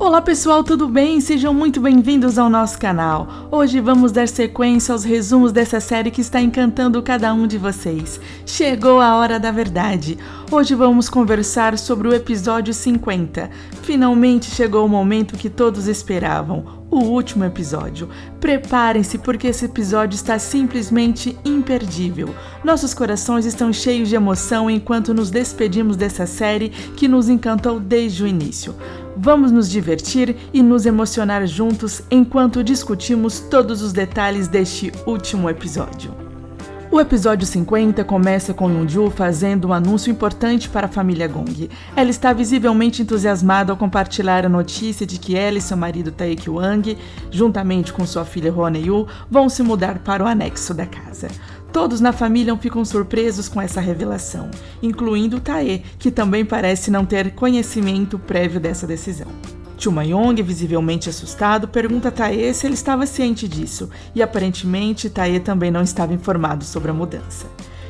Olá pessoal, tudo bem? Sejam muito bem-vindos ao nosso canal. Hoje vamos dar sequência aos resumos dessa série que está encantando cada um de vocês. Chegou a hora da verdade. Hoje vamos conversar sobre o episódio 50. Finalmente chegou o momento que todos esperavam. O último episódio. Preparem-se porque esse episódio está simplesmente imperdível. Nossos corações estão cheios de emoção enquanto nos despedimos dessa série que nos encantou desde o início. Vamos nos divertir e nos emocionar juntos enquanto discutimos todos os detalhes deste último episódio. O episódio 50 começa com Yeonju fazendo um anúncio importante para a família Gong. Ela está visivelmente entusiasmada ao compartilhar a notícia de que ela e seu marido Tae-kyung, juntamente com sua filha Hwon-Hye, vão se mudar para o anexo da casa. Todos na família ficam surpresos com essa revelação, incluindo Tae, que também parece não ter conhecimento prévio dessa decisão. Chuma-yong, visivelmente assustado, pergunta a Tae se ele estava ciente disso, e aparentemente Tae também não estava informado sobre a mudança.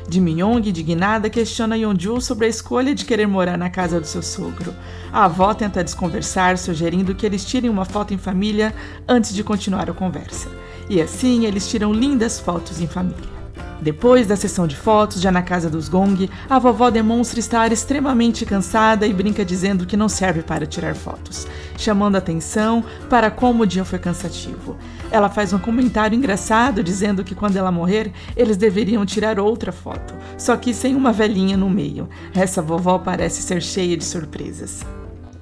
Ji-myung, indignada, questiona Yeonju sobre a escolha de querer morar na casa do seu sogro. A avó tenta desconversar, sugerindo que eles tirem uma foto em família antes de continuar a conversa. E assim, eles tiram lindas fotos em família. Depois da sessão de fotos, já na casa dos Gong, a vovó demonstra estar extremamente cansada e brinca dizendo que não serve para tirar fotos, chamando atenção para como o dia foi cansativo. Ela faz um comentário engraçado dizendo que quando ela morrer, eles deveriam tirar outra foto, só que sem uma velhinha no meio. Essa vovó parece ser cheia de surpresas.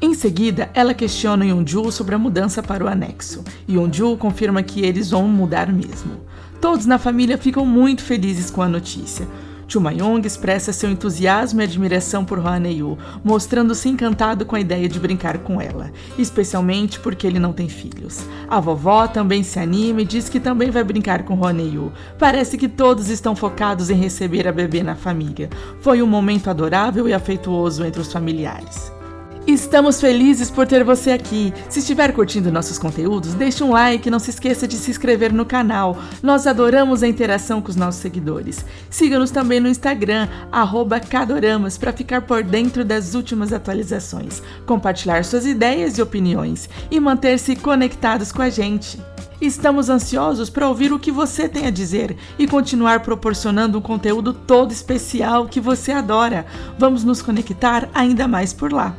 Em seguida, ela questiona Yeonju sobre a mudança para o anexo. Yeonju confirma que eles vão mudar mesmo. Todos na família ficam muito felizes com a notícia. Chuma-yong expressa seu entusiasmo e admiração por Hwon-Hye, mostrando-se encantado com a ideia de brincar com ela, especialmente porque ele não tem filhos. A vovó também se anima e diz que também vai brincar com Hwon-Hye. Parece que todos estão focados em receber a bebê na família. Foi um momento adorável e afetuoso entre os familiares. Estamos felizes por ter você aqui. Se estiver curtindo nossos conteúdos, deixe um like e não se esqueça de se inscrever no canal. Nós adoramos a interação com os nossos seguidores. Siga-nos também no Instagram, @kadoramas, para ficar por dentro das últimas atualizações, compartilhar suas ideias e opiniões e manter-se conectados com a gente. Estamos ansiosos para ouvir o que você tem a dizer e continuar proporcionando um conteúdo todo especial que você adora. Vamos nos conectar ainda mais por lá.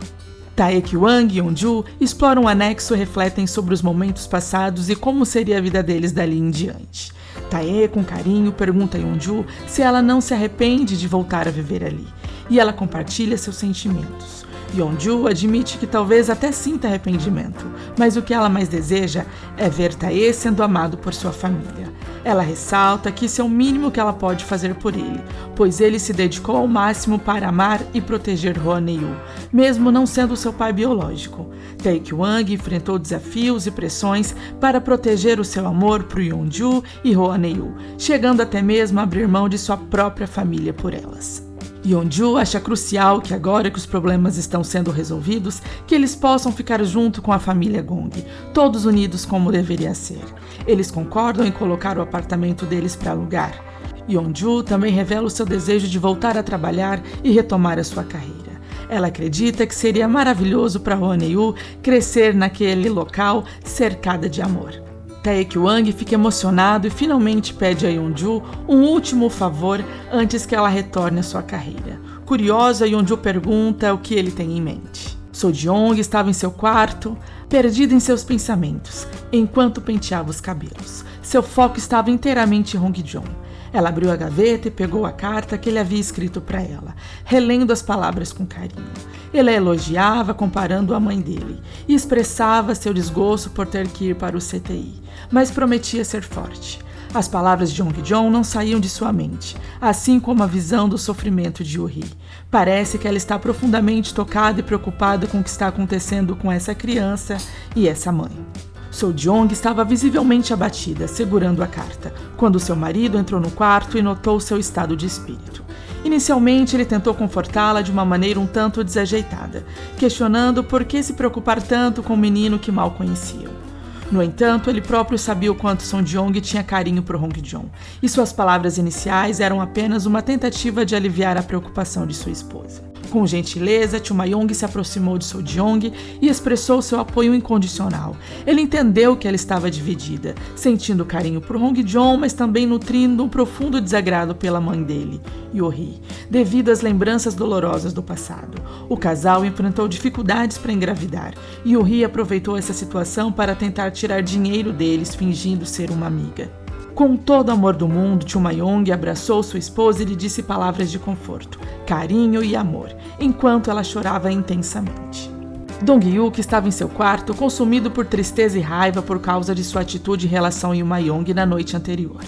Tae-kyung e Yeonju exploram o anexo e refletem sobre os momentos passados e como seria a vida deles dali em diante. Tae, com carinho, pergunta a Yeonju se ela não se arrepende de voltar a viver ali, e ela compartilha seus sentimentos. Yeonju admite que talvez até sinta arrependimento, mas o que ela mais deseja é ver Tae sendo amado por sua família. Ela ressalta que isso é o mínimo que ela pode fazer por ele, pois ele se dedicou ao máximo para amar e proteger Hwon-Hye, mesmo não sendo seu pai biológico. Tae-kyung enfrentou desafios e pressões para proteger o seu amor por Yeonju e Hwon-Hye, chegando até mesmo a abrir mão de sua própria família por elas. Yeonju acha crucial que agora que os problemas estão sendo resolvidos, que eles possam ficar junto com a família Gong, todos unidos como deveria ser. Eles concordam em colocar o apartamento deles para alugar. Yeonju também revela o seu desejo de voltar a trabalhar e retomar a sua carreira. Ela acredita que seria maravilhoso para Hwon-Hye crescer naquele local cercada de amor. Tae-kyung fica emocionado e finalmente pede a Yeonju um último favor antes que ela retorne à sua carreira. Curiosa, Yeonju pergunta o que ele tem em mente. So-jeong estava em seu quarto, perdido em seus pensamentos, enquanto penteava os cabelos. Seu foco estava inteiramente em Hong-jong. Ela abriu a gaveta e pegou a carta que ele havia escrito para ela, relendo as palavras com carinho. Ele a elogiava comparando a mãe dele e expressava seu desgosto por ter que ir para o CTI, mas prometia ser forte. As palavras de Hong-jong não saíam de sua mente, assim como a visão do sofrimento de Yoo-hee. Parece que ela está profundamente tocada e preocupada com o que está acontecendo com essa criança e essa mãe. So-jeong estava visivelmente abatida, segurando a carta, quando seu marido entrou no quarto e notou seu estado de espírito. Inicialmente, ele tentou confortá-la de uma maneira um tanto desajeitada, questionando por que se preocupar tanto com um menino que mal conheciam. No entanto, ele próprio sabia o quanto So-jeong tinha carinho por Hong-jong, e suas palavras iniciais eram apenas uma tentativa de aliviar a preocupação de sua esposa. Com gentileza, Tio Mayong se aproximou de Sojong e expressou seu apoio incondicional. Ele entendeu que ela estava dividida, sentindo carinho por Hongjon, mas também nutrindo um profundo desagrado pela mãe dele, Yohee, devido às lembranças dolorosas do passado. O casal enfrentou dificuldades para engravidar e Yohee aproveitou essa situação para tentar tirar dinheiro deles, fingindo ser uma amiga. Com todo o amor do mundo, Tio Mayong abraçou sua esposa e lhe disse palavras de conforto, carinho e amor, enquanto ela chorava intensamente. Dong-hyuk estava em seu quarto, consumido por tristeza e raiva por causa de sua atitude em relação a Yoo Mayong na noite anterior.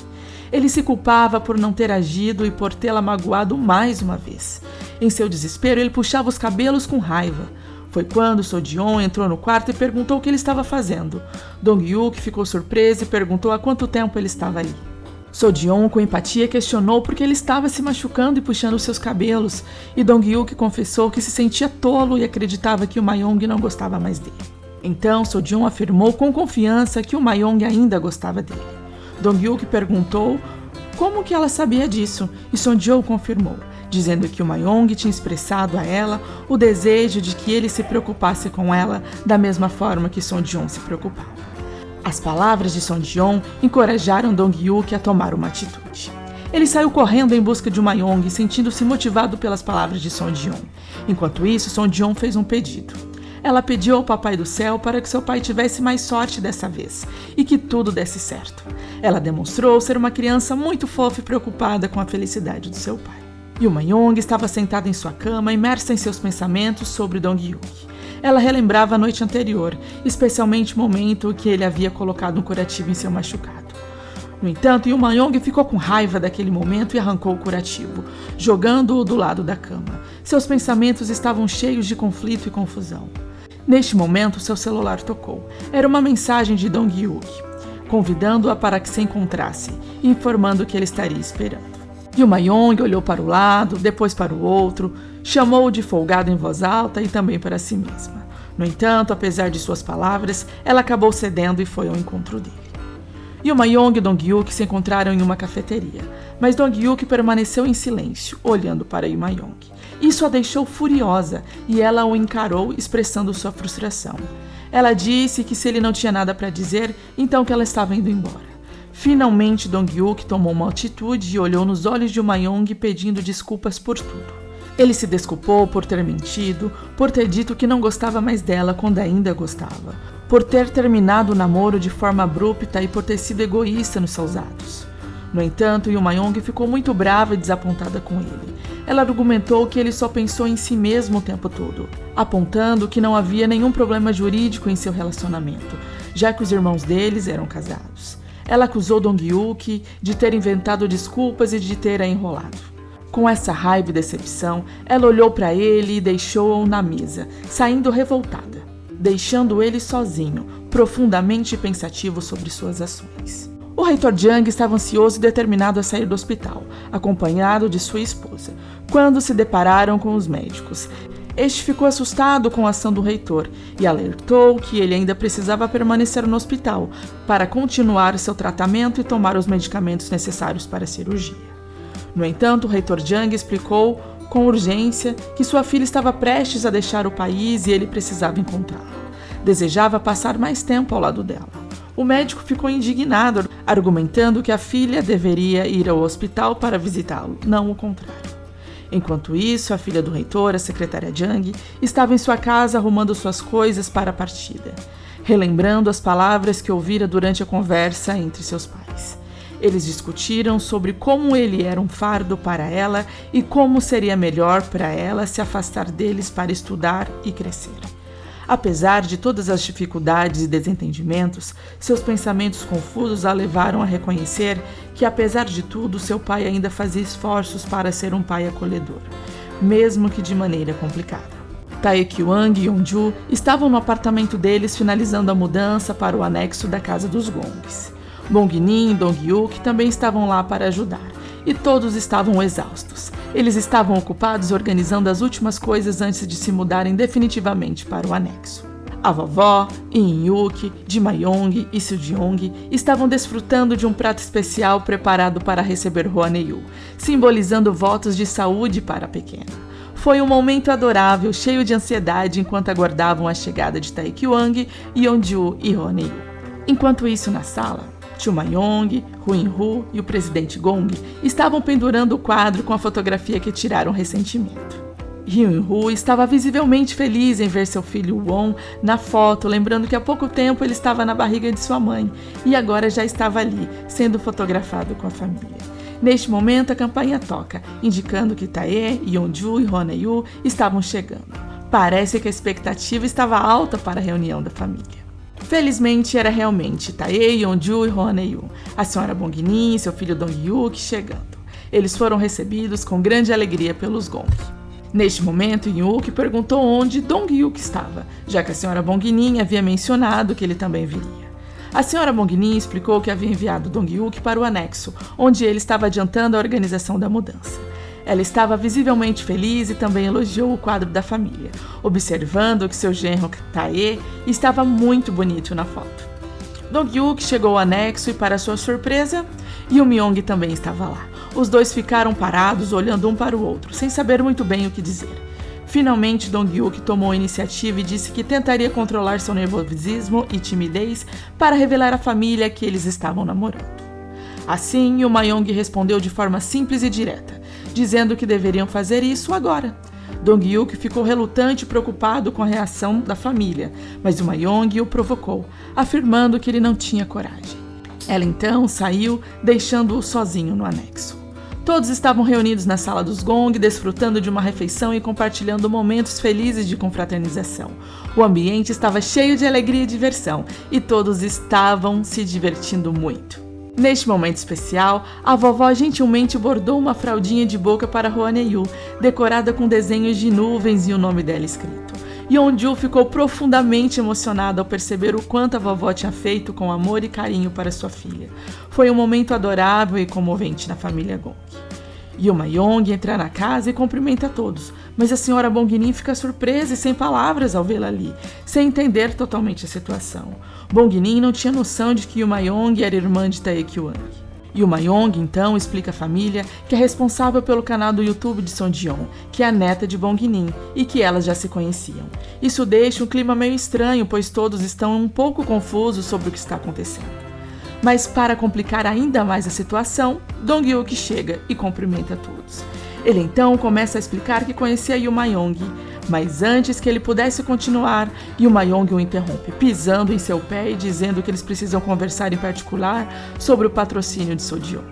Ele se culpava por não ter agido e por tê-la magoado mais uma vez. Em seu desespero, ele puxava os cabelos com raiva. Foi quando Sojong entrou no quarto e perguntou o que ele estava fazendo. Dong-hyuk ficou surpreso e perguntou há quanto tempo ele estava ali. Sojong, com empatia, questionou por que ele estava se machucando e puxando seus cabelos, e Dong-hyuk confessou que se sentia tolo e acreditava que o Mayong não gostava mais dele. Então, Sojong afirmou com confiança que o Mayong ainda gostava dele. Dong-hyuk perguntou como que ela sabia disso, e Sojong confirmou, dizendo que o Mayong tinha expressado a ela o desejo de que ele se preocupasse com ela da mesma forma que Sojong se preocupava. As palavras de Sojong encorajaram Dong-hyuk a tomar uma atitude. Ele saiu correndo em busca de Mayong, sentindo-se motivado pelas palavras de Sojong. Enquanto isso, Sojong fez um pedido. Ela pediu ao Papai do Céu para que seu pai tivesse mais sorte dessa vez e que tudo desse certo. Ela demonstrou ser uma criança muito fofa e preocupada com a felicidade do seu pai. Yoo Mayong estava sentada em sua cama, imersa em seus pensamentos sobre Dong-hyuk. Ela relembrava a noite anterior, especialmente o momento que ele havia colocado um curativo em seu machucado. No entanto, Yoo Mayong ficou com raiva daquele momento e arrancou o curativo, jogando-o do lado da cama. Seus pensamentos estavam cheios de conflito e confusão. Neste momento, seu celular tocou. Era uma mensagem de Dong-hyuk, convidando-a para que se encontrasse e informando que ele estaria esperando. Yoo Mayong olhou para o lado, depois para o outro, chamou-o de folgado em voz alta e também para si mesma. No entanto, apesar de suas palavras, ela acabou cedendo e foi ao encontro dele. Yoo Mayong e Dong-hyuk se encontraram em uma cafeteria, mas Dong-hyuk permaneceu em silêncio, olhando para Yoo Mayong. Isso a deixou furiosa e ela o encarou, expressando sua frustração. Ela disse que se ele não tinha nada para dizer, então que ela estava indo embora. Finalmente, Dong-hyuk tomou uma atitude e olhou nos olhos de Yoo Mayong pedindo desculpas por tudo. Ele se desculpou por ter mentido, por ter dito que não gostava mais dela quando ainda gostava, por ter terminado o namoro de forma abrupta e por ter sido egoísta nos seus atos. No entanto, Yoo Mayong ficou muito brava e desapontada com ele. Ela argumentou que ele só pensou em si mesmo o tempo todo, apontando que não havia nenhum problema jurídico em seu relacionamento, já que os irmãos deles eram casados. Ela acusou Dong-hyuk de ter inventado desculpas e de ter a enrolado. Com essa raiva e decepção, ela olhou para ele e deixou-o na mesa, saindo revoltada, deixando ele sozinho, profundamente pensativo sobre suas ações. O reitor Jang estava ansioso e determinado a sair do hospital, acompanhado de sua esposa, quando se depararam com os médicos. Este ficou assustado com a ação do reitor e alertou que ele ainda precisava permanecer no hospital para continuar seu tratamento e tomar os medicamentos necessários para a cirurgia. No entanto, o reitor Jang explicou com urgência que sua filha estava prestes a deixar o país e ele precisava encontrá-la. Desejava passar mais tempo ao lado dela. O médico ficou indignado, argumentando que a filha deveria ir ao hospital para visitá-lo, não o contrário. Enquanto isso, a filha do reitor, a secretária Jang, estava em sua casa arrumando suas coisas para a partida, relembrando as palavras que ouvira durante a conversa entre seus pais. Eles discutiram sobre como ele era um fardo para ela e como seria melhor para ela se afastar deles para estudar e crescer. Apesar de todas as dificuldades e desentendimentos, seus pensamentos confusos a levaram a reconhecer que, apesar de tudo, seu pai ainda fazia esforços para ser um pai acolhedor, mesmo que de maneira complicada. Taekwang e Yeonju estavam no apartamento deles finalizando a mudança para o anexo da Casa dos Gongs. Bong-min e Dong-hyuk também estavam lá para ajudar, e todos estavam exaustos. Eles estavam ocupados organizando as últimas coisas antes de se mudarem definitivamente para o anexo. A vovó, In-hyuk, Ji-mayong e Soo-jong estavam desfrutando de um prato especial preparado para receber Hwang-woo, simbolizando votos de saúde para a pequena. Foi um momento adorável, cheio de ansiedade, enquanto aguardavam a chegada de Taekwang, Yeonju e Roneyu. Enquanto isso, na sala, Chumayong, Huinhu e o presidente Gong estavam pendurando o quadro com a fotografia que tiraram recentemente. Huinhu estava visivelmente feliz em ver seu filho Won na foto, lembrando que há pouco tempo ele estava na barriga de sua mãe e agora já estava ali, sendo fotografado com a família. Neste momento, a campainha toca, indicando que Tae, Yeonju e Roneyu estavam chegando. Parece que a expectativa estava alta para a reunião da família. Felizmente, era realmente Tae, Yeonju e Roneyu, a senhora Bong-min e seu filho Dong-hyuk chegando. Eles foram recebidos com grande alegria pelos Gong. Neste momento, Hyuk perguntou onde Dong-hyuk estava, já que a senhora Bong-min havia mencionado que ele também viria. A senhora Bong-min explicou que havia enviado Dong-hyuk para o anexo, onde ele estava adiantando a organização da mudança. Ela estava visivelmente feliz e também elogiou o quadro da família, observando que seu genro Tae estava muito bonito na foto. Dong-hyuk chegou ao anexo e, para sua surpresa, Yoon-myung também estava lá. Os dois ficaram parados, olhando um para o outro, sem saber muito bem o que dizer. Finalmente, Dong-hyuk tomou a iniciativa e disse que tentaria controlar seu nervosismo e timidez para revelar à família que eles estavam namorando. Assim, Yoon-myung respondeu de forma simples e direta, dizendo que deveriam fazer isso agora. Dong-hyuk ficou relutante e preocupado com a reação da família, mas Yoon-myung o provocou, afirmando que ele não tinha coragem. Ela então saiu, deixando-o sozinho no anexo. Todos estavam reunidos na sala dos Gong, desfrutando de uma refeição e compartilhando momentos felizes de confraternização. O ambiente estava cheio de alegria e diversão, e todos estavam se divertindo muito. Neste momento especial, a vovó gentilmente bordou uma fraldinha de boca para Roneyu, decorada com desenhos de nuvens e o nome dela escrito. Yeonju ficou profundamente emocionado ao perceber o quanto a vovó tinha feito com amor e carinho para sua filha. Foi um momento adorável e comovente na família Gong. Yoon-myung entra na casa e cumprimenta a todos, mas a senhora Bong-min fica surpresa e sem palavras ao vê-la ali, sem entender totalmente a situação. Bong-min não tinha noção de que Yoon-myung era irmã de Taekwang. Yoon-myung então explica à família que é responsável pelo canal do YouTube de Sonjeon, que é a neta de Bong-min, e que elas já se conheciam. Isso deixa um clima meio estranho, pois todos estão um pouco confusos sobre o que está acontecendo. Mas para complicar ainda mais a situação, Dong-hyuk chega e cumprimenta todos. Ele então começa a explicar que conhecia Yoon-myung, mas antes que ele pudesse continuar, Yoon-myung o interrompe, pisando em seu pé e dizendo que eles precisam conversar em particular sobre o patrocínio de Sonjeon.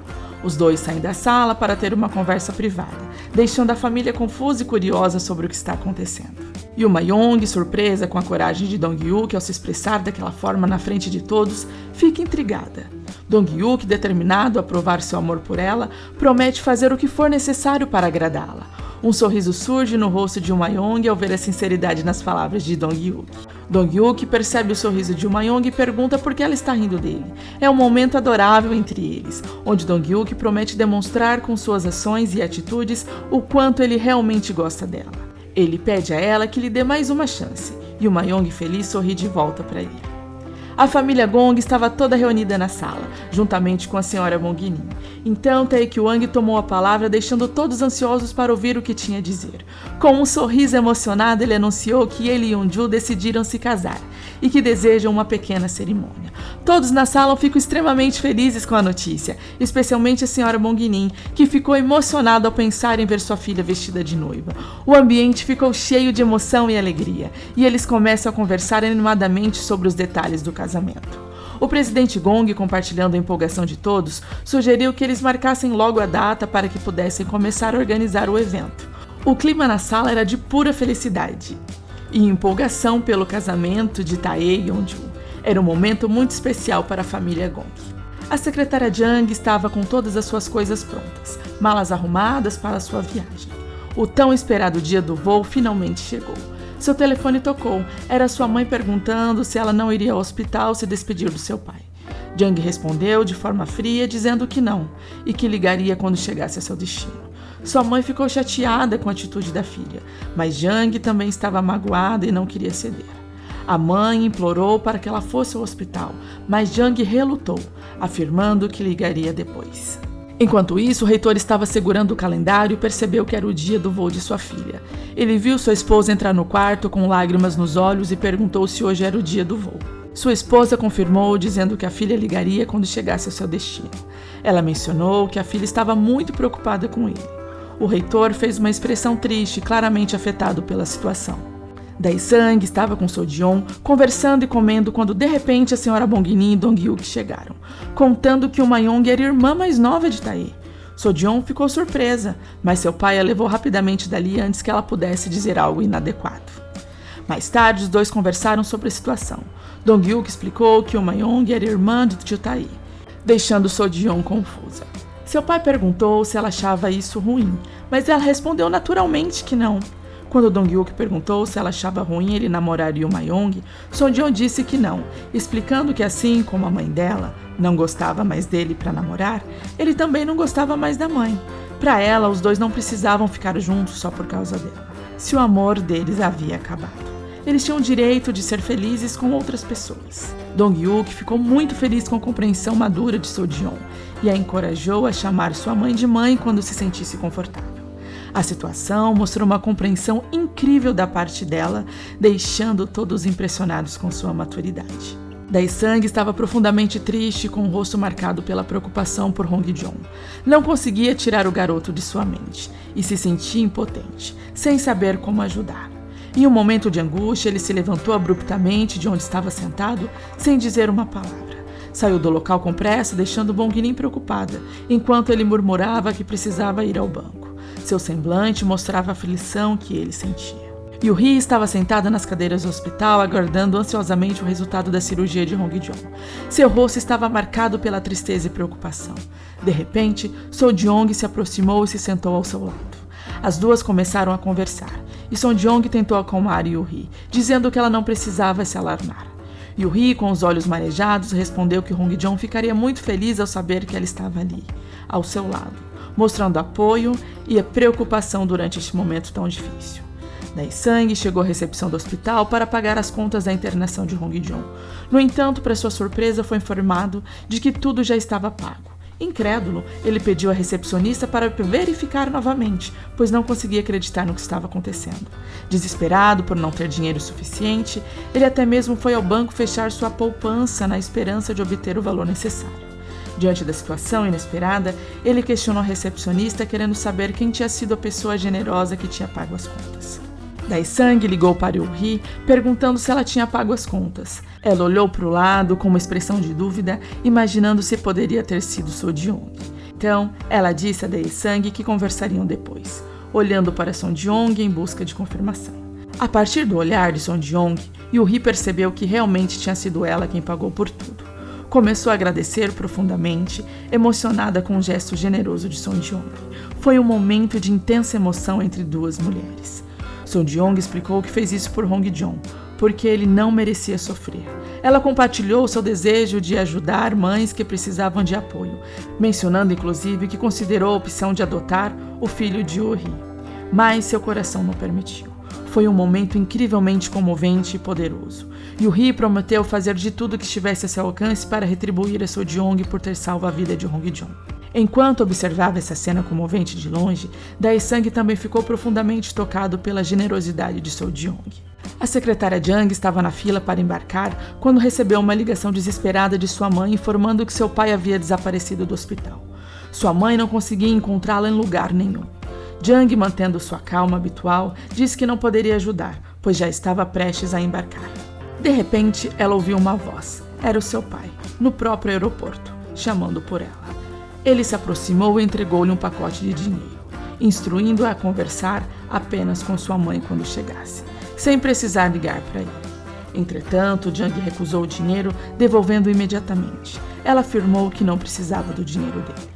Os dois saem da sala para ter uma conversa privada, deixando a família confusa e curiosa sobre o que está acontecendo. Yoon-myung, surpresa com a coragem de Dong-hyuk ao se expressar daquela forma na frente de todos, fica intrigada. Dong-hyuk, determinado a provar seu amor por ela, promete fazer o que for necessário para agradá-la. Um sorriso surge no rosto de Yoon-myung ao ver a sinceridade nas palavras de Dong-hyuk. Dong-hyuk percebe o sorriso de Yoon-myung e pergunta por que ela está rindo dele. É um momento adorável entre eles, onde Dong-hyuk promete demonstrar com suas ações e atitudes o quanto ele realmente gosta dela. Ele pede a ela que lhe dê mais uma chance, e Yoon-myung feliz sorri de volta para ele. A família Gong estava toda reunida na sala, juntamente com a senhora Bong-min. Então Taekwang tomou a palavra, deixando todos ansiosos para ouvir o que tinha a dizer. Com um sorriso emocionado, ele anunciou que ele e Yeonju decidiram se casar e que desejam uma pequena cerimônia. Todos na sala ficam extremamente felizes com a notícia, especialmente a senhora Bong-min, que ficou emocionada ao pensar em ver sua filha vestida de noiva. O ambiente ficou cheio de emoção e alegria, e eles começam a conversar animadamente sobre os detalhes do casamento. O presidente Gong, compartilhando a empolgação de todos, sugeriu que eles marcassem logo a data para que pudessem começar a organizar o evento. O clima na sala era de pura felicidade e empolgação pelo casamento de Tae e Yeonju. Era um momento muito especial para a família Gong. A secretária Jang estava com todas as suas coisas prontas, malas arrumadas para sua viagem. O tão esperado dia do voo finalmente chegou. Seu telefone tocou. Era sua mãe perguntando se ela não iria ao hospital se despedir do seu pai. Jang respondeu de forma fria, dizendo que não, e que ligaria quando chegasse a seu destino. Sua mãe ficou chateada com a atitude da filha, mas Jang também estava magoada e não queria ceder. A mãe implorou para que ela fosse ao hospital, mas Jang relutou, afirmando que ligaria depois. Enquanto isso, o reitor estava segurando o calendário e percebeu que era o dia do voo de sua filha. Ele viu sua esposa entrar no quarto com lágrimas nos olhos e perguntou se hoje era o dia do voo. Sua esposa confirmou, dizendo que a filha ligaria quando chegasse ao seu destino. Ela mencionou que a filha estava muito preocupada com ele. O reitor fez uma expressão triste, claramente afetado pela situação. Dae-sang estava com Seo-jeon, conversando e comendo quando de repente a senhora Bong-in e Dong-hyuk chegaram, contando que Ma-young era a irmã mais nova de Tae. Seo-jeon ficou surpresa, mas seu pai a levou rapidamente dali antes que ela pudesse dizer algo inadequado. Mais tarde, os dois conversaram sobre a situação. Dong-hyuk explicou que Ma-young era irmã de tio Tae, deixando Seo-jeon confusa. Seu pai perguntou se ela achava isso ruim, mas ela respondeu naturalmente que não. Quando Dong-hyuk perguntou se ela achava ruim ele namorar Ma-young, Seo-jeon disse que não, explicando que assim como a mãe dela não gostava mais dele para namorar, ele também não gostava mais da mãe. Para ela, os dois não precisavam ficar juntos só por causa dela, se o amor deles havia acabado. Eles tinham o direito de ser felizes com outras pessoas. Dong-hyuk ficou muito feliz com a compreensão madura de Seo-jeon e a encorajou a chamar sua mãe de mãe quando se sentisse confortável. A situação mostrou uma compreensão incrível da parte dela, deixando todos impressionados com sua maturidade. Dae-sang estava profundamente triste, com o rosto marcado pela preocupação por Hong-jeon. Não conseguia tirar o garoto de sua mente e se sentia impotente, sem saber como ajudar. Em um momento de angústia, ele se levantou abruptamente de onde estava sentado, sem dizer uma palavra. Saiu do local com pressa, deixando Bong-in preocupada, enquanto ele murmurava que precisava ir ao banco. Seu semblante mostrava a aflição que ele sentia. Yoo-hee estava sentada nas cadeiras do hospital, aguardando ansiosamente o resultado da cirurgia de Hong-jeon. Seu rosto estava marcado pela tristeza e preocupação. De repente, Seo-jeong se aproximou e se sentou ao seu lado. As duas começaram a conversar, e Seo-jeong tentou acalmar Yoo-hee, dizendo que ela não precisava se alarmar. Yoo-hee, com os olhos marejados, respondeu que Hong-jeon ficaria muito feliz ao saber que ela estava ali, ao seu lado, mostrando apoio e a preocupação durante este momento tão difícil. Dae-sang chegou à recepção do hospital para pagar as contas da internação de Hong-jeon. No entanto, para sua surpresa, foi informado de que tudo já estava pago. Incrédulo, ele pediu à recepcionista para verificar novamente, pois não conseguia acreditar no que estava acontecendo. Desesperado por não ter dinheiro suficiente, ele até mesmo foi ao banco fechar sua poupança na esperança de obter o valor necessário. Diante da situação inesperada, ele questionou a recepcionista, querendo saber quem tinha sido a pessoa generosa que tinha pago as contas. Dae-sang ligou para Yoo-hee, perguntando se ela tinha pago as contas. Ela olhou para o lado com uma expressão de dúvida, imaginando se poderia ter sido Seo-jeong. Então, ela disse a Dae-sang que conversariam depois, olhando para Seo-jeong em busca de confirmação. A partir do olhar de Seo-jeong, Yoo-hee percebeu que realmente tinha sido ela quem pagou por tudo. Começou a agradecer profundamente, emocionada com o gesto generoso de Seo-jeong. Foi um momento de intensa emoção entre duas mulheres. Seo-jeong explicou que fez isso por Hong-jeon, porque ele não merecia sofrer. Ela compartilhou seu desejo de ajudar mães que precisavam de apoio, mencionando inclusive que considerou a opção de adotar o filho de Yoo-hee, mas seu coração não permitiu. Foi um momento incrivelmente comovente e poderoso. Yoo-hee prometeu fazer de tudo que estivesse a seu alcance para retribuir a Seo-jeong por ter salvo a vida de Hong-jeon. Enquanto observava essa cena comovente de longe, Dae-sang também ficou profundamente tocado pela generosidade de Seo-jeong. A secretária Jang estava na fila para embarcar quando recebeu uma ligação desesperada de sua mãe informando que seu pai havia desaparecido do hospital. Sua mãe não conseguia encontrá-lo em lugar nenhum. Jang, mantendo sua calma habitual, disse que não poderia ajudar, pois já estava prestes a embarcar. De repente, ela ouviu uma voz. Era o seu pai, no próprio aeroporto, chamando por ela. Ele se aproximou e entregou-lhe um pacote de dinheiro, instruindo-a a conversar apenas com sua mãe quando chegasse, sem precisar ligar para ele. Entretanto, Jang recusou o dinheiro, devolvendo-o imediatamente. Ela afirmou que não precisava do dinheiro dele.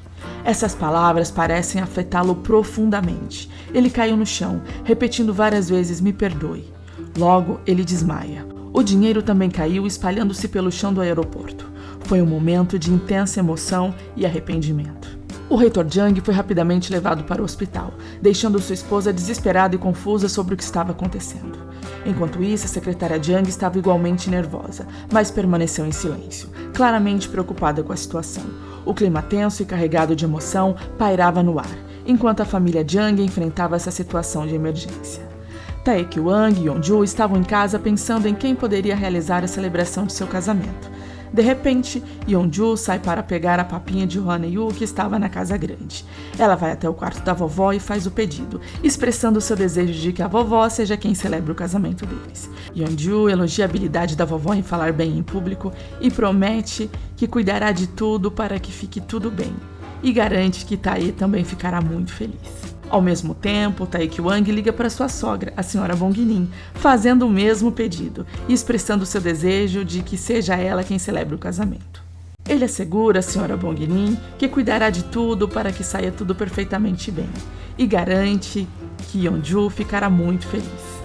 Essas palavras parecem afetá-lo profundamente. Ele caiu no chão, repetindo várias vezes: "Me perdoe". Logo, ele desmaia. O dinheiro também caiu, espalhando-se pelo chão do aeroporto. Foi um momento de intensa emoção e arrependimento. O reitor Jang foi rapidamente levado para o hospital, deixando sua esposa desesperada e confusa sobre o que estava acontecendo. Enquanto isso, a secretária Jang estava igualmente nervosa, mas permaneceu em silêncio, claramente preocupada com a situação. O clima tenso e carregado de emoção pairava no ar, enquanto a família Jung enfrentava essa situação de emergência. Tae Ki-hwang e Yeonju estavam em casa pensando em quem poderia realizar a celebração de seu casamento. De repente, Yeonju sai para pegar a papinha de Hwon-Hae-woo que estava na casa grande. Ela vai até o quarto da vovó e faz o pedido, expressando seu desejo de que a vovó seja quem celebre o casamento deles. Yeonju elogia a habilidade da vovó em falar bem em público e promete que cuidará de tudo para que fique tudo bem. E garante que Tae também ficará muito feliz. Ao mesmo tempo, Tae Ki-hwang liga para sua sogra, a senhora Bong-nin, fazendo o mesmo pedido e expressando seu desejo de que seja ela quem celebre o casamento. Ele assegura a senhora Bong-nin que cuidará de tudo para que saia tudo perfeitamente bem e garante que Yeonju ficará muito feliz.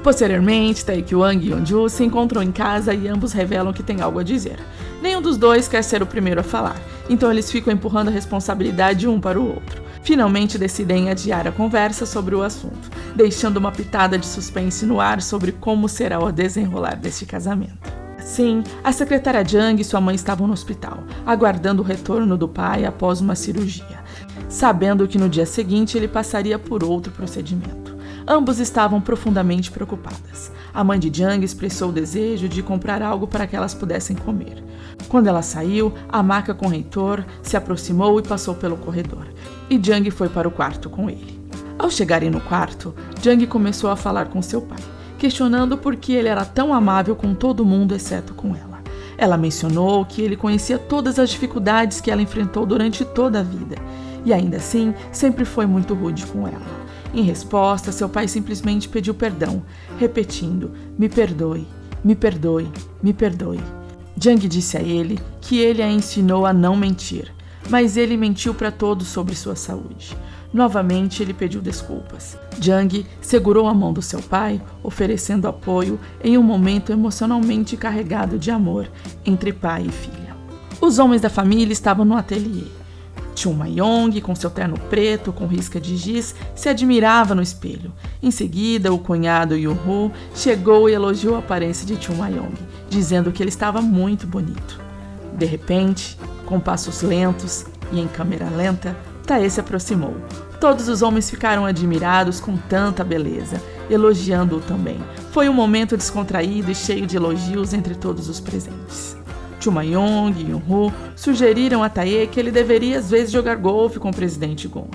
Posteriormente, Tae Ki-hwang e Yeonju se encontram em casa e ambos revelam que têm algo a dizer. Nenhum dos dois quer ser o primeiro a falar, então eles ficam empurrando a responsabilidade um para o outro. Finalmente decidem adiar a conversa sobre o assunto, deixando uma pitada de suspense no ar sobre como será o desenrolar deste casamento. Assim, a secretária Jung e sua mãe estavam no hospital, aguardando o retorno do pai após uma cirurgia, sabendo que no dia seguinte ele passaria por outro procedimento. Ambos estavam profundamente preocupadas. A mãe de Jung expressou o desejo de comprar algo para que elas pudessem comer. Quando ela saiu, a maca com o reitor se aproximou e passou pelo corredor, e Jung foi para o quarto com ele. Ao chegarem no quarto, Jung começou a falar com seu pai, questionando por que ele era tão amável com todo mundo exceto com ela. Ela mencionou que ele conhecia todas as dificuldades que ela enfrentou durante toda a vida, e ainda assim sempre foi muito rude com ela. Em resposta, seu pai simplesmente pediu perdão, repetindo: "Me perdoe, me perdoe, me perdoe." Jung disse a ele que ele a ensinou a não mentir, mas ele mentiu para todos sobre sua saúde. Novamente, ele pediu desculpas. Jung segurou a mão do seu pai, oferecendo apoio em um momento emocionalmente carregado de amor entre pai e filha. Os homens da família estavam no ateliê. Chun Ma-yong, com seu terno preto com risca de giz, se admirava no espelho. Em seguida, o cunhado Yoo-hoo chegou e elogiou a aparência de Chun Ma-yong, dizendo que ele estava muito bonito. De repente, com passos lentos e em câmera lenta, Tae se aproximou. Todos os homens ficaram admirados com tanta beleza, elogiando-o também. Foi um momento descontraído e cheio de elogios entre todos os presentes. Chun Ma-yong e Yoo-hoo sugeriram a Tae que ele deveria às vezes jogar golfe com o presidente Gong.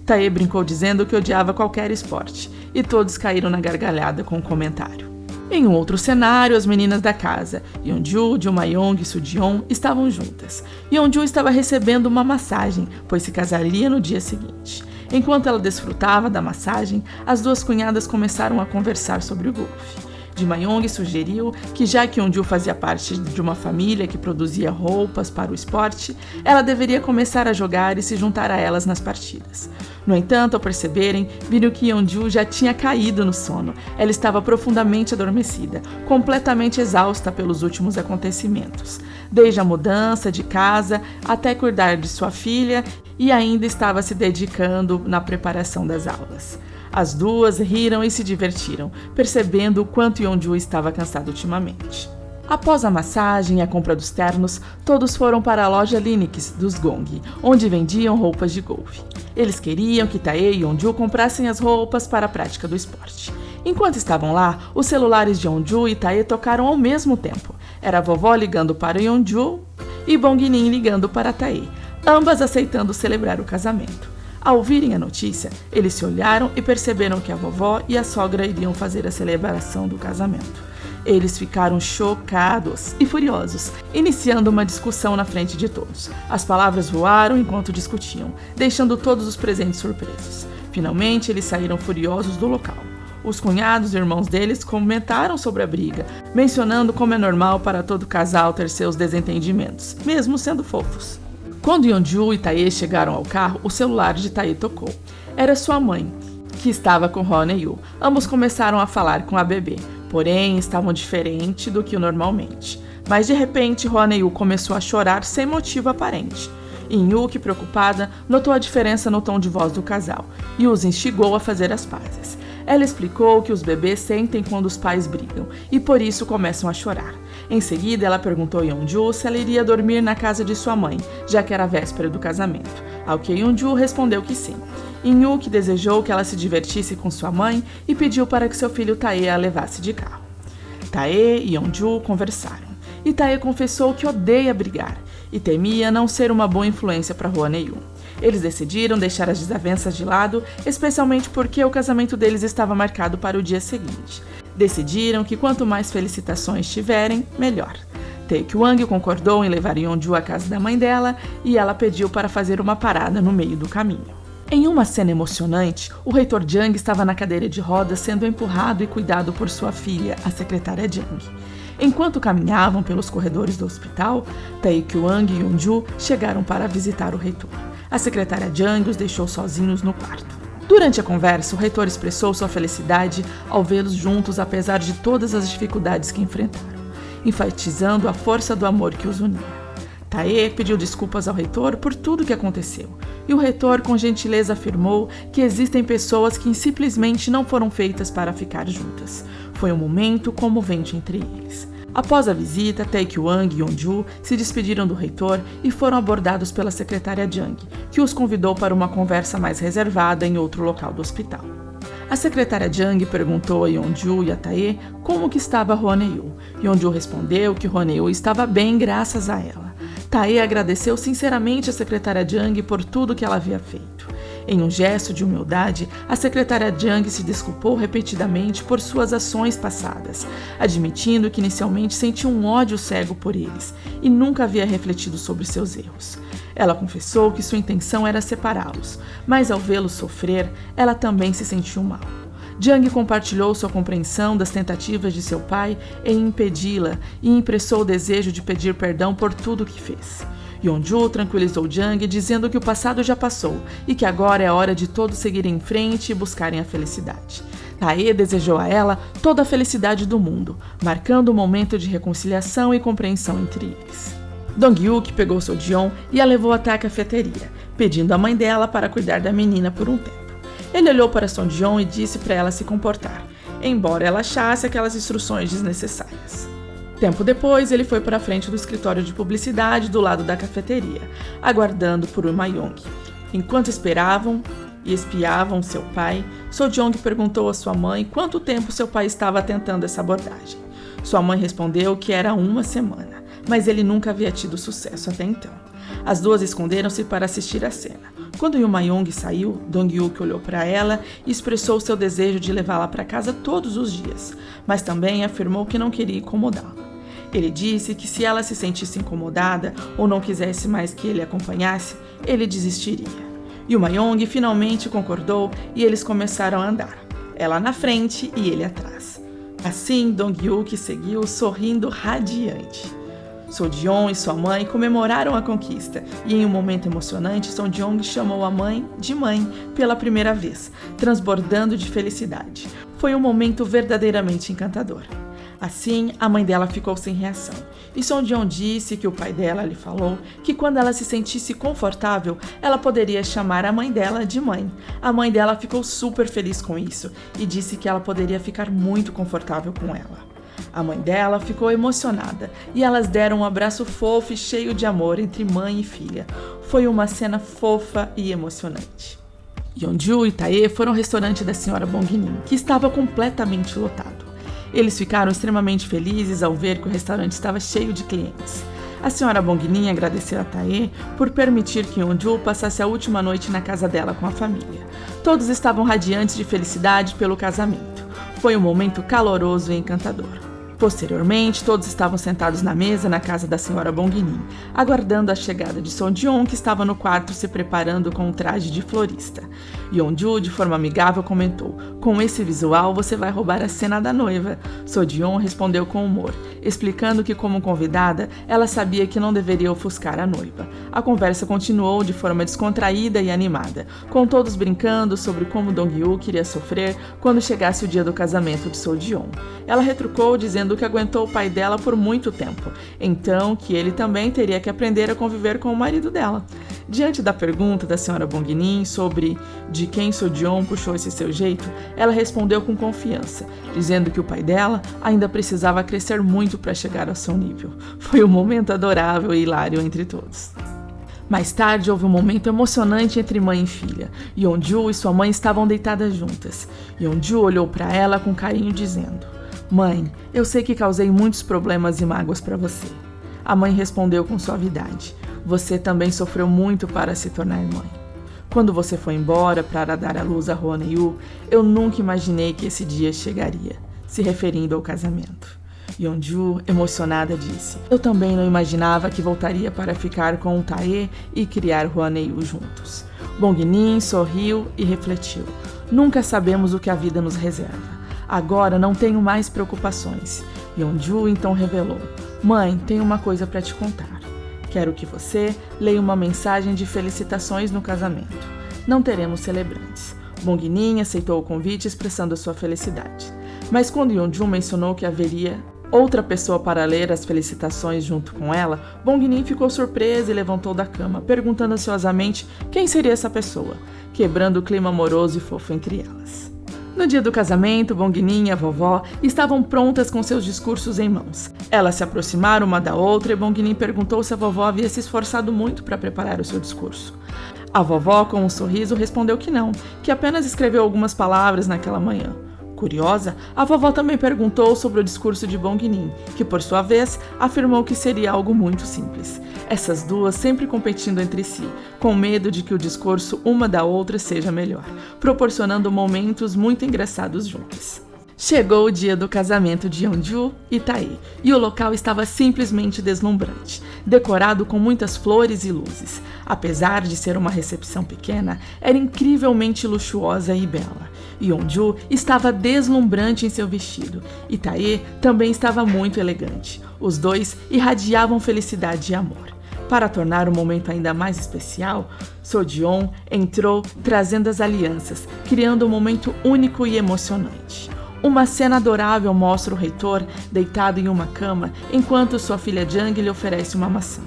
Tae brincou dizendo que odiava qualquer esporte, e todos caíram na gargalhada com o comentário. Em um outro cenário, as meninas da casa, Yeonju, Jo Ma-yong e Soo-jeon, estavam juntas. Yeonju estava recebendo uma massagem, pois se casaria no dia seguinte. Enquanto ela desfrutava da massagem, as duas cunhadas começaram a conversar sobre o golfe. Jo Ma-yong sugeriu que, já que Yeonju fazia parte de uma família que produzia roupas para o esporte, ela deveria começar a jogar e se juntar a elas nas partidas. No entanto, ao perceberem, viram que Yeonju já tinha caído no sono. Ela estava profundamente adormecida, completamente exausta pelos últimos acontecimentos, desde a mudança de casa até cuidar de sua filha, e ainda estava se dedicando na preparação das aulas. As duas riram e se divertiram, percebendo o quanto Yeonju estava cansado ultimamente. Após a massagem e a compra dos ternos, todos foram para a loja Linux dos Gong, onde vendiam roupas de golfe. Eles queriam que Tae e Yeonju comprassem as roupas para a prática do esporte. Enquanto estavam lá, os celulares de Yeonju e Tae tocaram ao mesmo tempo. Era a vovó ligando para Yeonju e Bong-nin ligando para Tae, ambas aceitando celebrar o casamento. Ao ouvirem a notícia, eles se olharam e perceberam que a vovó e a sogra iriam fazer a celebração do casamento. Eles ficaram chocados e furiosos, iniciando uma discussão na frente de todos. As palavras voaram enquanto discutiam, deixando todos os presentes surpresos. Finalmente, eles saíram furiosos do local. Os cunhados e irmãos deles comentaram sobre a briga, mencionando como é normal para todo casal ter seus desentendimentos, mesmo sendo fofos. Quando Yeonju e Tae chegaram ao carro, o celular de Tae tocou. Era sua mãe, que estava com Hwon-Hae-woo. Ambos começaram a falar com a bebê, porém estavam diferente do que normalmente. Mas de repente, Hwon-Hae-woo começou a chorar sem motivo aparente. In-yook, preocupada, notou a diferença no tom de voz do casal e os instigou a fazer as pazes. Ela explicou que os bebês sentem quando os pais brigam e por isso começam a chorar. Em seguida, ela perguntou a Yeonju se ela iria dormir na casa de sua mãe, já que era a véspera do casamento, ao que Yeonju respondeu que sim. In-wook desejou que ela se divertisse com sua mãe e pediu para que seu filho Tae a levasse de carro. Tae e Yeonju conversaram, e Tae confessou que odeia brigar e temia não ser uma boa influência para Hwon-Hee-yoon. Eles decidiram deixar as desavenças de lado, especialmente porque o casamento deles estava marcado para o dia seguinte. Decidiram que quanto mais felicitações tiverem, melhor. Taekwang concordou em levar Yeonju à casa da mãe dela e ela pediu para fazer uma parada no meio do caminho. Em uma cena emocionante, o reitor Jang estava na cadeira de rodas sendo empurrado e cuidado por sua filha, a secretária Jang. Enquanto caminhavam pelos corredores do hospital, Taekwang e Yeonju chegaram para visitar o reitor. A secretária Jang os deixou sozinhos no quarto. Durante a conversa, o reitor expressou sua felicidade ao vê-los juntos apesar de todas as dificuldades que enfrentaram, enfatizando a força do amor que os unia. Tae pediu desculpas ao reitor por tudo o que aconteceu, e o reitor com gentileza afirmou que existem pessoas que simplesmente não foram feitas para ficar juntas. Foi um momento comovente entre eles. Após a visita, Taekwang e Yeonju se despediram do reitor e foram abordados pela secretária Jang, que os convidou para uma conversa mais reservada em outro local do hospital. A secretária Jang perguntou a Yeonju e a Tae como que estava Hwon-Hee-yoon. Yeonju respondeu que Hwon-Hee-yoon estava bem graças a ela. Tae agradeceu sinceramente a secretária Jang por tudo que ela havia feito. Em um gesto de humildade, a secretária Jang se desculpou repetidamente por suas ações passadas, admitindo que inicialmente sentia um ódio cego por eles e nunca havia refletido sobre seus erros. Ela confessou que sua intenção era separá-los, mas ao vê-los sofrer, ela também se sentiu mal. Jang compartilhou sua compreensão das tentativas de seu pai em impedi-la e expressou o desejo de pedir perdão por tudo o que fez. Yeonju tranquilizou Jang dizendo que o passado já passou e que agora é a hora de todos seguirem em frente e buscarem a felicidade. Tae desejou a ela toda a felicidade do mundo, marcando um momento de reconciliação e compreensão entre eles. Dong-hyuk pegou Seo-jeon e a levou até a cafeteria, pedindo à mãe dela para cuidar da menina por um tempo. Ele olhou para Seo-jeon e disse para ela se comportar, embora ela achasse aquelas instruções desnecessárias. Tempo depois, ele foi para a frente do escritório de publicidade do lado da cafeteria, aguardando por Uma-young. Enquanto esperavam e espiavam seu pai, Seo-jeong perguntou à sua mãe quanto tempo seu pai estava tentando essa abordagem. Sua mãe respondeu que era 1 semana, mas ele nunca havia tido sucesso até então. As duas esconderam-se para assistir a cena. Quando Uma-young saiu, Dong-hyuk olhou para ela e expressou seu desejo de levá-la para casa todos os dias, mas também afirmou que não queria incomodá-la. Ele disse que se ela se sentisse incomodada ou não quisesse mais que ele acompanhasse, ele desistiria. Uma-young finalmente concordou e eles começaram a andar, ela na frente e ele atrás. Assim, Dong-hyuk seguiu sorrindo radiante. Seo-jeon e sua mãe comemoraram a conquista e em um momento emocionante, Seo-jeong chamou a mãe de mãe pela primeira vez, transbordando de felicidade. Foi um momento verdadeiramente encantador. Assim, a mãe dela ficou sem reação e Seo-jeon disse que o pai dela lhe falou que quando ela se sentisse confortável, ela poderia chamar a mãe dela de mãe. A mãe dela ficou super feliz com isso e disse que ela poderia ficar muito confortável com ela. A mãe dela ficou emocionada e elas deram um abraço fofo e cheio de amor entre mãe e filha. Foi uma cena fofa e emocionante. Yeonju e Tae foram ao restaurante da senhora Bong-in, que estava completamente lotado. Eles ficaram extremamente felizes ao ver que o restaurante estava cheio de clientes. A senhora Bong-in agradeceu a Tae por permitir que Yeonju passasse a última noite na casa dela com a família. Todos estavam radiantes de felicidade pelo casamento. Foi um momento caloroso e encantador. Posteriormente, todos estavam sentados na mesa na casa da senhora Bong-in, aguardando a chegada de Seo-jeon, que estava no quarto se preparando com um traje de florista. Yeonju, de forma amigável, comentou: "Com esse visual, você vai roubar a cena da noiva." Seo-jeon respondeu com humor, explicando que, como convidada, ela sabia que não deveria ofuscar a noiva. A conversa continuou de forma descontraída e animada, com todos brincando sobre como Dong-hyuk iria sofrer quando chegasse o dia do casamento de Seo-jeon. Ela retrucou dizendo que aguentou o pai dela por muito tempo, então que ele também teria que aprender a conviver com o marido dela. Diante da pergunta da senhora Bong-Nin sobre de quem Seo-jeon puxou esse seu jeito, ela respondeu com confiança, dizendo que o pai dela ainda precisava crescer muito para chegar ao seu nível. Foi um momento adorável e hilário entre todos. Mais tarde, houve um momento emocionante entre mãe e filha. Yeonju e sua mãe estavam deitadas juntas. Yeonju olhou para ela com carinho, dizendo: "Mãe, eu sei que causei muitos problemas e mágoas para você." A mãe respondeu com suavidade: "Você também sofreu muito para se tornar mãe. Quando você foi embora para dar à luz a Hwon-Hee-woo, eu nunca imaginei que esse dia chegaria", se referindo ao casamento. Yeonju, emocionada, disse: "Eu também não imaginava que voltaria para ficar com o Tae e criar Hwon-Hee-woo juntos." Bong-Nin sorriu e refletiu: "Nunca sabemos o que a vida nos reserva. Agora não tenho mais preocupações." Yeonju então revelou: "Mãe, tenho uma coisa para te contar. Quero que você leia uma mensagem de felicitações no casamento. Não teremos celebrantes." Bong-Nin aceitou o convite, expressando sua felicidade. Mas quando Yeonju mencionou que haveria outra pessoa para ler as felicitações junto com ela, Bong-Nin ficou surpresa e levantou da cama, perguntando ansiosamente quem seria essa pessoa, quebrando o clima amoroso e fofo entre elas. No dia do casamento, Bong-Nin e a vovó estavam prontas com seus discursos em mãos. Elas se aproximaram uma da outra e Bong-Nin perguntou se a vovó havia se esforçado muito para preparar o seu discurso. A vovó, com um sorriso, respondeu que não, que apenas escreveu algumas palavras naquela manhã. Curiosa, a vovó também perguntou sobre o discurso de Bong-Nin, que por sua vez afirmou que seria algo muito simples. Essas duas sempre competindo entre si, com medo de que o discurso uma da outra seja melhor, proporcionando momentos muito engraçados juntas. Chegou o dia do casamento de Yeonju e Tae, e o local estava simplesmente deslumbrante, decorado com muitas flores e luzes. Apesar de ser uma recepção pequena, era incrivelmente luxuosa e bela. Yeonju estava deslumbrante em seu vestido, e Tae também estava muito elegante. Os dois irradiavam felicidade e amor. Para tornar o momento ainda mais especial, Seo-jeon entrou trazendo as alianças, criando um momento único e emocionante. Uma cena adorável mostra o reitor deitado em uma cama enquanto sua filha Jang lhe oferece uma maçã.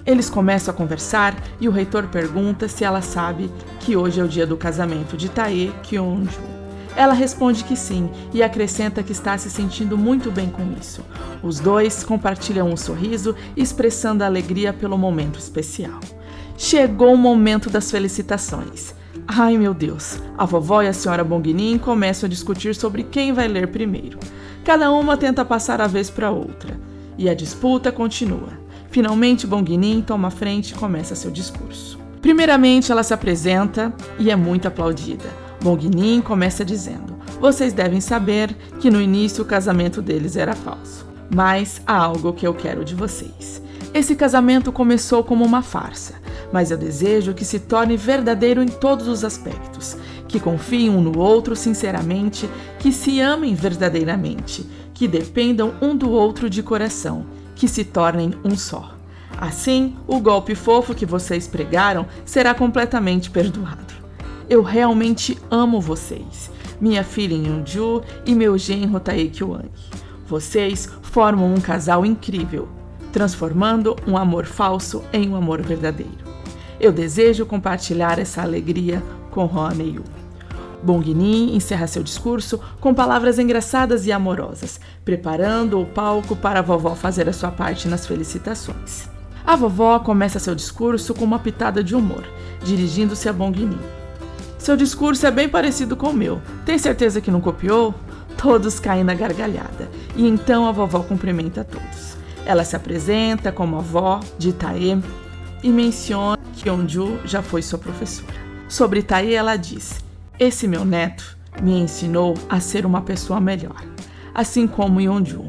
Eles começam a conversar e o reitor pergunta se ela sabe que hoje é o dia do casamento de Tae Kyung-ju. Ela responde que sim e acrescenta que está se sentindo muito bem com isso. Os dois compartilham um sorriso, expressando alegria pelo momento especial. Chegou o momento das felicitações. Ai meu Deus, a vovó e a senhora Bong-Nin começam a discutir sobre quem vai ler primeiro. Cada uma tenta passar a vez para outra. E a disputa continua. Finalmente Bong-Nin toma a frente e começa seu discurso. Primeiramente ela se apresenta e é muito aplaudida. Bong-Nin começa dizendo: "Vocês devem saber que no início o casamento deles era falso. Mas há algo que eu quero de vocês. Esse casamento começou como uma farsa, mas eu desejo que se torne verdadeiro em todos os aspectos, que confiem um no outro sinceramente, que se amem verdadeiramente, que dependam um do outro de coração, que se tornem um só. Assim, o golpe fofo que vocês pregaram será completamente perdoado. Eu realmente amo vocês, minha filha Yeonju e meu genro Tae Kyung. Vocês formam um casal incrível, transformando um amor falso em um amor verdadeiro. Eu desejo compartilhar essa alegria com Hwon-Hee-woo." Bong-Nin encerra seu discurso com palavras engraçadas e amorosas, preparando o palco para a vovó fazer a sua parte nas felicitações. A vovó começa seu discurso com uma pitada de humor, dirigindo-se a Bong-Nin. "Seu discurso é bem parecido com o meu. Tem certeza que não copiou?" Todos caem na gargalhada, e então a vovó cumprimenta todos. Ela se apresenta como avó de Tae e menciona que Yeonju já foi sua professora. Sobre Tae, ela diz: "Esse meu neto me ensinou a ser uma pessoa melhor, assim como Yeonju.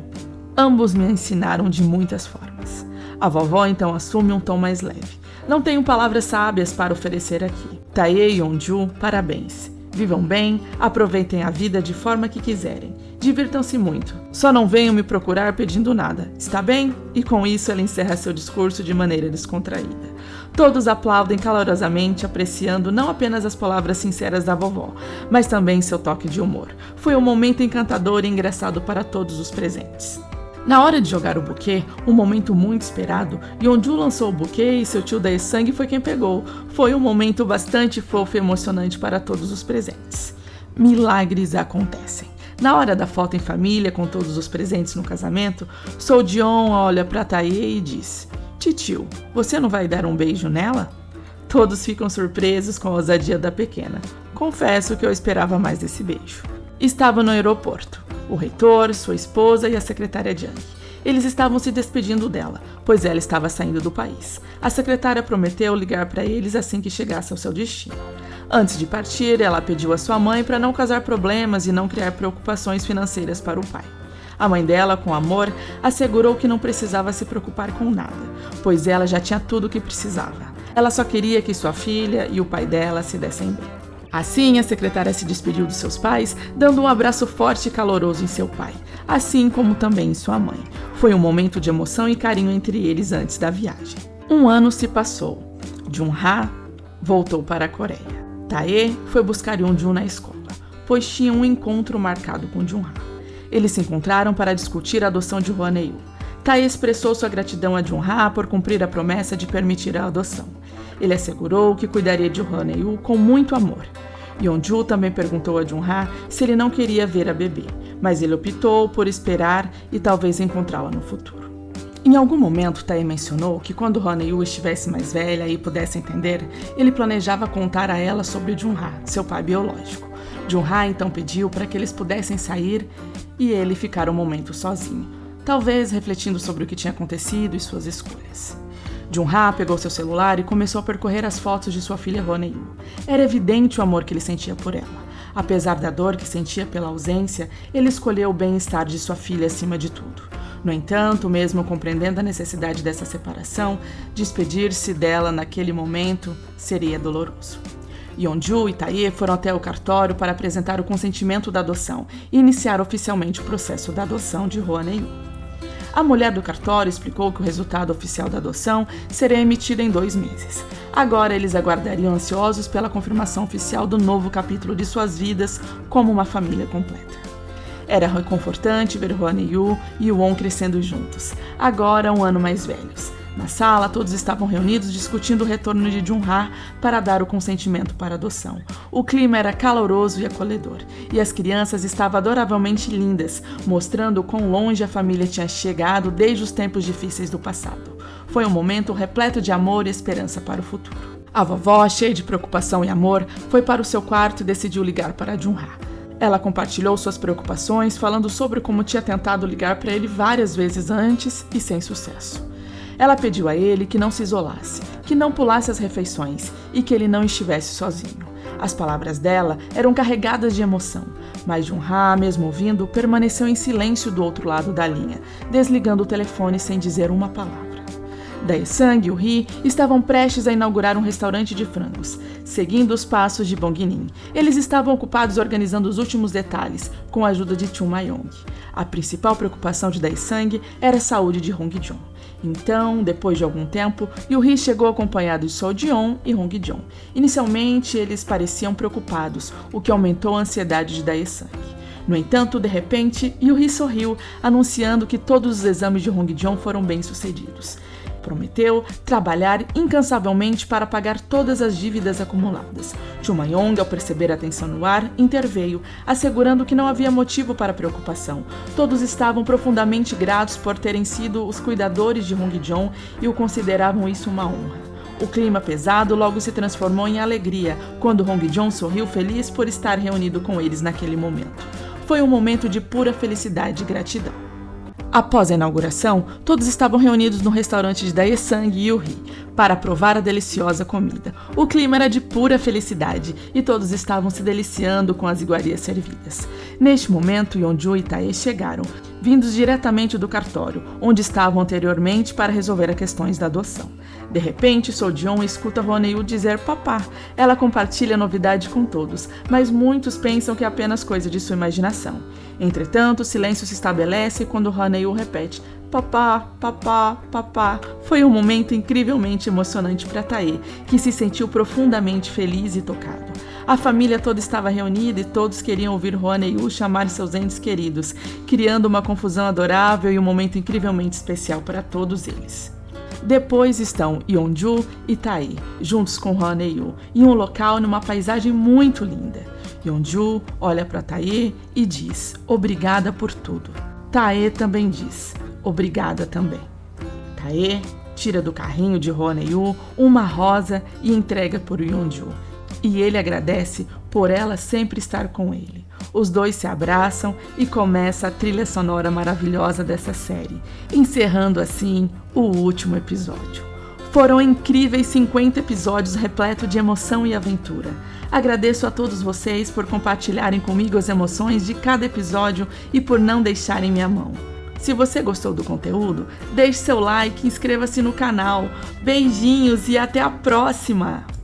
Ambos me ensinaram de muitas formas." A vovó então assume um tom mais leve. "Não tenho palavras sábias para oferecer aqui. Tae e Yeonju, parabéns. Vivam bem, aproveitem a vida de forma que quiserem. Divirtam-se muito. Só não venham me procurar pedindo nada, está bem?" E com isso ela encerra seu discurso de maneira descontraída. Todos aplaudem calorosamente, apreciando não apenas as palavras sinceras da vovó, mas também seu toque de humor. Foi um momento encantador e engraçado para todos os presentes. Na hora de jogar o buquê, um momento muito esperado, Yeonju lançou o buquê e seu tio Dae-sang foi quem pegou. Foi um momento bastante fofo e emocionante para todos os presentes. Milagres acontecem. Na hora da foto em família, com todos os presentes no casamento, Seo-jeon olha para Tae e diz: "Titio, você não vai dar um beijo nela?" Todos ficam surpresos com a ousadia da pequena. Confesso que eu esperava mais desse beijo. Estava no aeroporto. O reitor, sua esposa e a secretária Jang. Eles estavam se despedindo dela, pois ela estava saindo do país. A secretária prometeu ligar para eles assim que chegasse ao seu destino. Antes de partir, ela pediu à sua mãe para não causar problemas e não criar preocupações financeiras para o pai. A mãe dela, com amor, assegurou que não precisava se preocupar com nada, pois ela já tinha tudo o que precisava. Ela só queria que sua filha e o pai dela se dessem bem. Assim, a secretária se despediu dos seus pais, dando um abraço forte e caloroso em seu pai, assim como também em sua mãe. Foi um momento de emoção e carinho entre eles antes da viagem. Um ano se passou. Jung-ha voltou para a Coreia. Tae foi buscar Yeonju na escola, pois tinha um encontro marcado com Jung-ha. Eles se encontraram para discutir a adoção de Hwon-hee. Tae expressou sua gratidão a Jung-ha por cumprir a promessa de permitir a adoção. Ele assegurou que cuidaria de Hwon-hee com muito amor. Yeonju também perguntou a Jung-ha se ele não queria ver a bebê, mas ele optou por esperar e talvez encontrá-la no futuro. Em algum momento, Tae mencionou que quando Hwon-hee estivesse mais velha e pudesse entender, ele planejava contar a ela sobre Jung-ha, seu pai biológico. Jung-ha então pediu para que eles pudessem sair e ele ficar um momento sozinho, talvez refletindo sobre o que tinha acontecido e suas escolhas. Jung-ha pegou seu celular e começou a percorrer as fotos de sua filha Hwon-hee. Era evidente o amor que ele sentia por ela. Apesar da dor que sentia pela ausência, ele escolheu o bem-estar de sua filha acima de tudo. No entanto, mesmo compreendendo a necessidade dessa separação, despedir-se dela naquele momento seria doloroso. Yeonju e Tae foram até o cartório para apresentar o consentimento da adoção e iniciar oficialmente o processo da adoção de Hwon-hee. A mulher do cartório explicou que o resultado oficial da adoção seria emitido em 2 meses. Agora eles aguardariam ansiosos pela confirmação oficial do novo capítulo de suas vidas como uma família completa. Era reconfortante ver Hwon-hee e Won crescendo juntos, agora um ano mais velhos. Na sala, todos estavam reunidos discutindo o retorno de Jung-ha para dar o consentimento para a adoção. O clima era caloroso e acolhedor, e as crianças estavam adoravelmente lindas, mostrando quão longe a família tinha chegado desde os tempos difíceis do passado. Foi um momento repleto de amor e esperança para o futuro. A vovó, cheia de preocupação e amor, foi para o seu quarto e decidiu ligar para Jung-ha. Ela compartilhou suas preocupações, falando sobre como tinha tentado ligar para ele várias vezes antes e sem sucesso. Ela pediu a ele que não se isolasse, que não pulasse as refeições e que ele não estivesse sozinho. As palavras dela eram carregadas de emoção, mas Jung-ha, mesmo ouvindo, permaneceu em silêncio do outro lado da linha, desligando o telefone sem dizer uma palavra. Dae-sang e Uri estavam prestes a inaugurar um restaurante de frangos, seguindo os passos de Bong-in. Eles estavam ocupados organizando os últimos detalhes, com a ajuda de Chun Ma-yong. A principal preocupação de Dae-sang era a saúde de Hong-jeon. Então, depois de algum tempo, Uri chegou acompanhado de Seo-jeon e Hong-jeon. Inicialmente, eles pareciam preocupados, o que aumentou a ansiedade de Dae-sang. No entanto, de repente, Uri sorriu, anunciando que todos os exames de Hong-jeon foram bem-sucedidos. Prometeu trabalhar incansavelmente para pagar todas as dívidas acumuladas. Chun Ma-yong, ao perceber a tensão no ar, interveio, assegurando que não havia motivo para preocupação. Todos estavam profundamente gratos por terem sido os cuidadores de Hong-jeon e o consideravam isso uma honra. O clima pesado logo se transformou em alegria quando Hong-jeon sorriu feliz por estar reunido com eles naquele momento. Foi um momento de pura felicidade e gratidão. Após a inauguração, todos estavam reunidos no restaurante de Dae-sang e Uri para provar a deliciosa comida. O clima era de pura felicidade e todos estavam se deliciando com as iguarias servidas. Neste momento, Yeonju e Tae chegaram, vindos diretamente do cartório, onde estavam anteriormente para resolver as questões da adoção. De repente, Seo-jeon escuta Hwon-hee dizer papá. Ela compartilha a novidade com todos, mas muitos pensam que é apenas coisa de sua imaginação. Entretanto, o silêncio se estabelece quando Hwon-hee repete papá, papá, papá. Foi um momento incrivelmente emocionante para Tae, que se sentiu profundamente feliz e tocado. A família toda estava reunida e todos queriam ouvir Hwon Hye-woo chamar seus entes queridos, criando uma confusão adorável e um momento incrivelmente especial para todos eles. Depois estão Yeonju e Tae, juntos com Hwon Hye-woo, em um local numa paisagem muito linda. Yeonju olha para Tae e diz: obrigada por tudo. Tae também diz: obrigada também. Tae tira do carrinho de Hwon Hye-woo uma rosa e entrega por Yeonju. E ele agradece por ela sempre estar com ele. Os dois se abraçam e começa a trilha sonora maravilhosa dessa série, encerrando assim o último episódio. Foram incríveis 50 episódios repletos de emoção e aventura. Agradeço a todos vocês por compartilharem comigo as emoções de cada episódio e por não deixarem minha mão. Se você gostou do conteúdo, deixe seu like e inscreva-se no canal. Beijinhos e até a próxima!